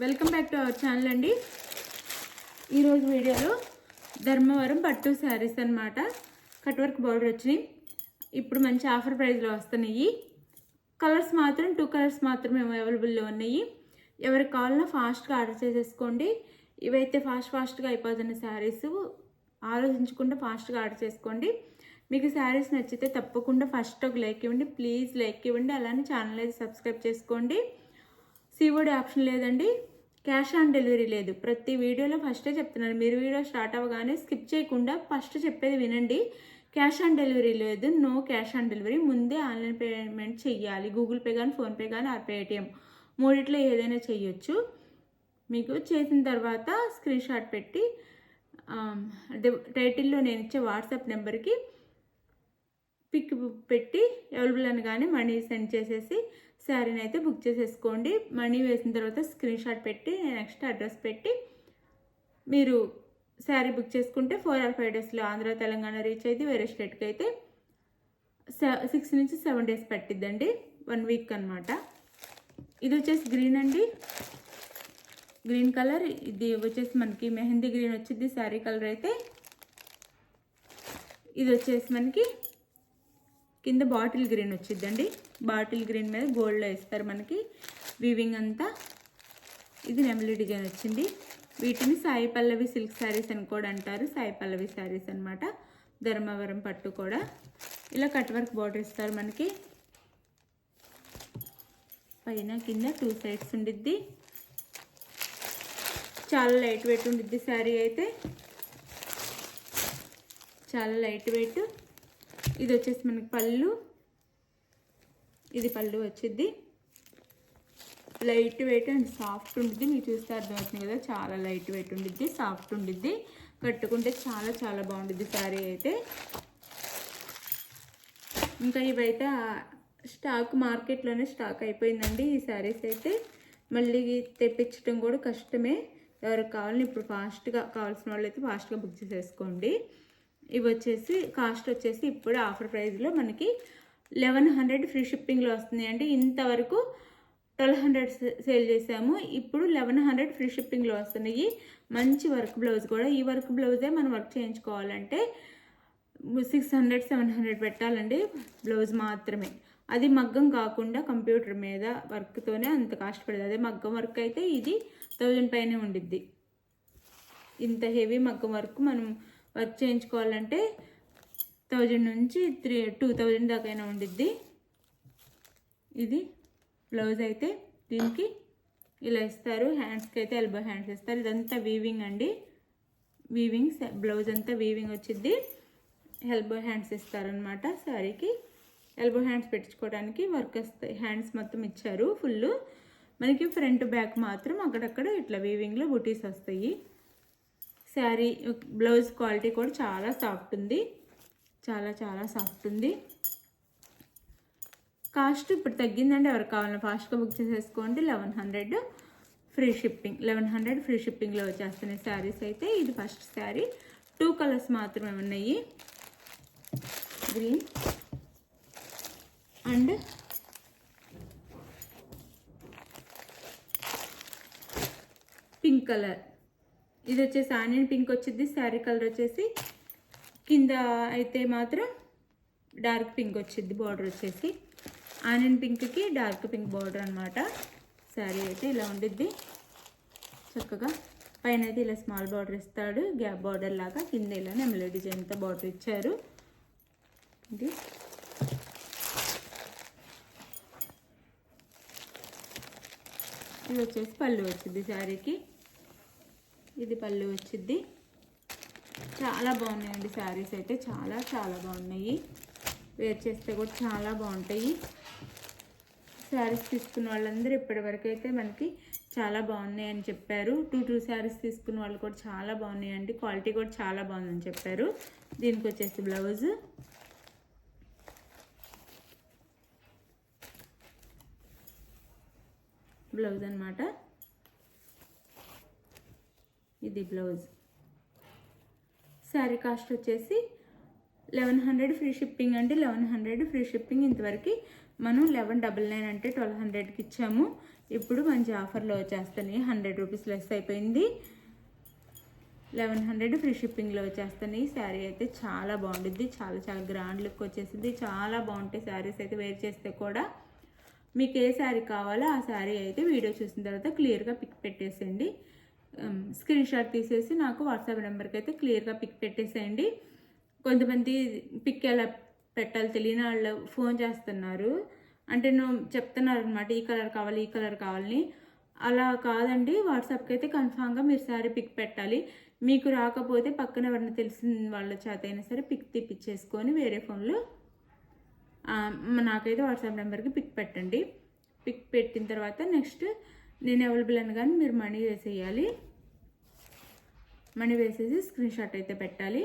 Welcome back to our channel అండి. ఈరోజు వీడియోలో ధర్మవరం పట్టు శారీస్ అన్నమాట. కట్ వర్క్ బోర్డర్ వచ్చినాయి. ఇప్పుడు మంచి ఆఫర్ ప్రైస్లో వస్తున్నాయి. కలర్స్ మాత్రం 2 కలర్స్ మాత్రమే అవైలబుల్లో ఉన్నాయి. ఎవరికి కావాలన్నా ఫాస్ట్గా ఆర్డర్ చేసేసుకోండి. ఇవైతే ఫాస్ట్గా అయిపోతున్న శారీస్, ఆలోచించకుండా ఫాస్ట్గా ఆర్డర్ చేసుకోండి. మీకు శారీస్ నచ్చితే తప్పకుండా ఫస్ట్ ఒక లైక్ ఇవ్వండి, ప్లీజ్ లైక్ ఇవ్వండి. అలానే ఛానల్ అయితే సబ్స్క్రైబ్ చేసుకోండి. సిఓడి ఆప్షన్ లేదండి, క్యాష్ ఆన్ డెలివరీ లేదు. ప్రతి వీడియోలో ఫస్టే చెప్తున్నాను, మీరు వీడియో స్టార్ట్ అవ్వగానే స్కిప్ చేయకుండా ఫస్ట్ చెప్పేది వినండి. క్యాష్ ఆన్ డెలివరీ లేదు, నో క్యాష్ ఆన్ డెలివరీ. ముందే ఆన్లైన్ పేమెంట్ చెయ్యాలి. గూగుల్ పే కానీ, ఫోన్పే కానీ, ఆర్ పేటిఎం మూడిట్లో ఏదైనా చెయ్యొచ్చు. మీకు చేసిన తర్వాత స్క్రీన్ షాట్ పెట్టి టైటిల్లో నేను ఇచ్చే వాట్సాప్ నెంబర్కి పిక్ పెట్టి అవైలబుల్ అని కానీ మనీ సెండ్ చేసేసి శారీని అయితే బుక్ చేసేసుకోండి. మనీ వేసిన తర్వాత స్క్రీన్ షాట్ పెట్టి నెక్స్ట్ అడ్రస్ పెట్టి మీరు శారీ బుక్ చేసుకుంటే 4 or 5 డేస్లో ఆంధ్ర తెలంగాణ రీచ్ అయితే, వేరే స్టేట్కి అయితే 6 నుంచి 7 డేస్ పట్టిద్దండి, 1 వీక్ అనమాట. ఇది వచ్చేసి గ్రీన్ అండి, గ్రీన్ కలర్. ఇది వచ్చేసి మనకి మెహందీ గ్రీన్ వచ్చింది శారీ కలర్ అయితే. ఇది వచ్చేసి మనకి కింద బాటిల్ గ్రీన్ వచ్చిందండి. బాటిల్ గ్రీన్ మీద గోల్డ్లో వేస్తారు మనకి వీవింగ్ అంతా. ఇది నెమలి డిజైన్ వచ్చింది. వీటిని సాయి పల్లవి సిల్క్ శారీస్ అని కూడా అంటారు. సాయి పల్లవి శారీస్ అనమాట. ధర్మవరం పట్టు కూడా ఇలా కట్ వర్క్ బోర్డర్ ఇస్తారు మనకి. పైన కింద 2 సైడ్స్ ఉండిద్ది. చాలా లైట్ వెయిట్ ఉండిద్ది శారీ అయితే, చాలా లైట్ వెయిట్. ఇది వచ్చేసి మనకి పళ్ళు, ఇది పళ్ళు వచ్చింది. లైట్ వెయిట్ అండ్ సాఫ్ట్ ఉండిద్ది. మీకు చూస్తే అర్థమవుతుంది కదా, చాలా లైట్ వెయిట్ ఉండిద్ది, సాఫ్ట్ ఉండిద్ది. కట్టుకుంటే చాలా చాలా బాగుండిద్ది శారీ అయితే. ఇంకా ఇవైతే స్టాక్ మార్కెట్లోనే స్టాక్ అయిపోయిందండి ఈ శారీస్ అయితే. మళ్ళీ తెప్పించడం కూడా కష్టమే. ఎవరికి కావాలని ఇప్పుడు ఫాస్ట్గా కావాల్సిన వాళ్ళు అయితే ఫాస్ట్గా బుక్ చేసేసుకోండి. ఇవి వచ్చేసి కాస్ట్ వచ్చేసి ఇప్పుడు ఆఫర్ ప్రైస్లో మనకి 1100 ఫ్రీ షిప్పింగ్లో వస్తుంది అండి. ఇంతవరకు 1200 సేల్ చేసాము, ఇప్పుడు 1100 ఫ్రీ షిప్పింగ్లో వస్తున్నాయి. మంచి వర్క్ బ్లౌజ్ కూడా. ఈ వర్క్ బ్లౌజే మనం వర్క్ చేయించుకోవాలంటే 600-700 పెట్టాలండి బ్లౌజ్ మాత్రమే. అది మగ్గం కాకుండా కంప్యూటర్ మీద వర్క్తోనే అంత కాస్ట్ పడుతుంది. అదే మగ్గం వర్క్ అయితే ఇది 1000 పైనే ఉండిద్ది. ఇంత హెవీ మగ్గం వర్క్ మనం వర్క్ చేయించుకోవాలంటే 1000 నుంచి 2000 దాకైనా ఉండిద్ది. ఇది బ్లౌజ్ అయితే దీనికి ఇలా ఇస్తారు. హ్యాండ్స్కి అయితే ఎల్బో హ్యాండ్స్ ఇస్తారు. ఇదంతా వీవింగ్ అండి, వీవింగ్ బ్లౌజ్ అంతా వీవింగ్ వచ్చింది. ఎల్బో హ్యాండ్స్ ఇస్తారనమాట శారీకి. ఎల్బో హ్యాండ్స్ పెట్టించుకోవడానికి వర్క్ వస్తాయి. హ్యాండ్స్ మొత్తం ఇచ్చారు ఫుల్. మనకి ఫ్రంట్ బ్యాక్ మాత్రం అక్కడక్కడ ఇట్లా వీవింగ్లో బుటీస్ వస్తాయి. శారీ బ్లౌజ్ క్వాలిటీ కూడా చాలా సాఫ్ట్ ఉంది, చాలా చాలా సాఫ్ట్ ఉంది. కాస్ట్ ఇప్పుడు తగ్గిందండి. ఎవరికి కావాలన్నా ఫాస్ట్గా బుక్ చేసేసుకోండి. 1100 ఫ్రీ షిప్పింగ్, 1100 ఫ్రీ షిప్పింగ్లో వచ్చేస్తున్నాయి శారీస్ అయితే. ఇది ఫస్ట్ శారీ. 2 కలర్స్ మాత్రమే ఉన్నాయి, గ్రీన్ అండ్ పింక్ కలర్. ఇది వచ్చేసి ఆనియన్ పింక్ వచ్చింది. శారీ కలర్ వచ్చేసి కింద అయితే మాత్రం డార్క్ పింక్ వచ్చింది. బార్డర్ వచ్చేసి ఆనియన్ పింక్కి డార్క్ పింక్ బార్డర్ అనమాట. శారీ అయితే ఇలా ఉండిద్ది చక్కగా. పైన అయితే ఇలా స్మాల్ బార్డర్ ఇస్తాడు, గ్యాప్ బార్డర్ లాగా. కింద ఇలా నెమలి డిజైన్తో బార్డర్ ఇచ్చారు. ఇది ఇది వచ్చేసి పళ్ళు వచ్చింది శారీకి. ఇది పళ్ళు వచ్చింది. చాలా బాగున్నాయండి శారీస్ అయితే, చాలా చాలా బాగున్నాయి. వేర్ చేస్తే కూడా చాలా బాగుంటాయి. శారీస్ తీసుకున్న వాళ్ళందరూ ఇప్పటివరకు అయితే మనకి చాలా బాగున్నాయి అని చెప్పారు. 2 శారీస్ తీసుకున్న వాళ్ళు కూడా చాలా బాగున్నాయండి, క్వాలిటీ కూడా చాలా బాగుందని చెప్పారు. దీనికి వచ్చేసి బ్లౌజ్, బ్లౌజ్ అనమాట. ఇది బ్లౌజ్. శారీ కాస్ట్ వచ్చేసి 1100 ఫ్రీ షిప్పింగ్ అండి. 1100 ఫ్రీ షిప్పింగ్. ఇంతవరకు మనం 1199 అంటే 1200కి ఇచ్చాము. ఇప్పుడు మంచి ఆఫర్లో వచ్చేస్తున్నాయి. 100 రూపీస్ లెస్ అయిపోయింది. 1100 ఫ్రీ షిప్పింగ్లో వచ్చేస్తున్నాయి. శారీ అయితే చాలా బాగుంటుంది. చాలా చాలా గ్రాండ్ లుక్ వచ్చేసింది. చాలా బాగుంటాయి శారీస్ అయితే వేర్ చేస్తే కూడా. మీకు ఏ శారీ కావాలో ఆ శారీ అయితే వీడియో చూసిన తర్వాత క్లియర్గా పిక్ పెట్టేసేయండి. స్క్రీన్ షాట్ తీసేసి నాకు వాట్సాప్ నెంబర్కి అయితే క్లియర్గా పిక్ పెట్టేసేయండి. కొంతమంది పిక్ ఎలా పెట్టాలి తెలియని వాళ్ళు ఫోన్ చేస్తున్నారు. అంటే నువ్వు చెప్తున్నారు అనమాట, ఈ కలర్ కావాలి ఈ కలర్ కావాలని. అలా కాదండి, వాట్సాప్కి అయితే కన్ఫామ్గా మీరు శారీ పిక్ పెట్టాలి. మీకు రాకపోతే పక్కన ఎవరైనా తెలిసిన వాళ్ళ చేత అయినా సరే పిక్ తీపిచ్చేసుకొని వేరే ఫోన్లో నాకైతే వాట్సాప్ నెంబర్కి పిక్ పెట్టండి. పిక్ పెట్టిన తర్వాత నెక్స్ట్ నేను అవైలబుల్ అని కానీ మీరు మనీ వేసేయాలి. మనీ వేసేసి స్క్రీన్ షాట్ అయితే పెట్టాలి.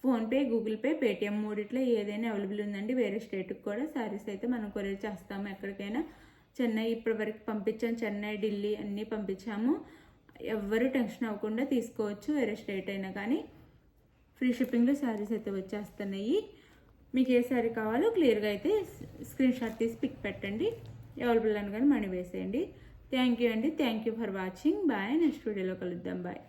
ఫోన్పే, గూగుల్ పే, పేటిఎం మూడిట్లో ఏదైనా అవైలబుల్ ఉందండి. వేరే స్టేట్కి కూడా శారీస్ అయితే మనం కొరియర్ చేస్తాము. ఎక్కడికైనా చెన్నై ఇప్పటి వరకు పంపించాము. చెన్నై, ఢిల్లీ అన్నీ పంపించాము. ఎవ్వరూ టెన్షన్ అవ్వకుండా తీసుకోవచ్చు. వేరే స్టేట్ అయినా కానీ ఫ్రీ షిప్పింగ్లో శారీస్ అయితే వచ్చేస్తున్నాయి. మీకు ఏ శారీ కావాలో క్లియర్గా అయితే స్క్రీన్ షాట్ తీసి పిక్ పెట్టండి. అవైలబుల్ అని కానీ మనీ వేసేయండి. థ్యాంక్ యూ అండి. Thank you for watching. Bye. Next వీడియోలో కలుద్దాం. బాయ్.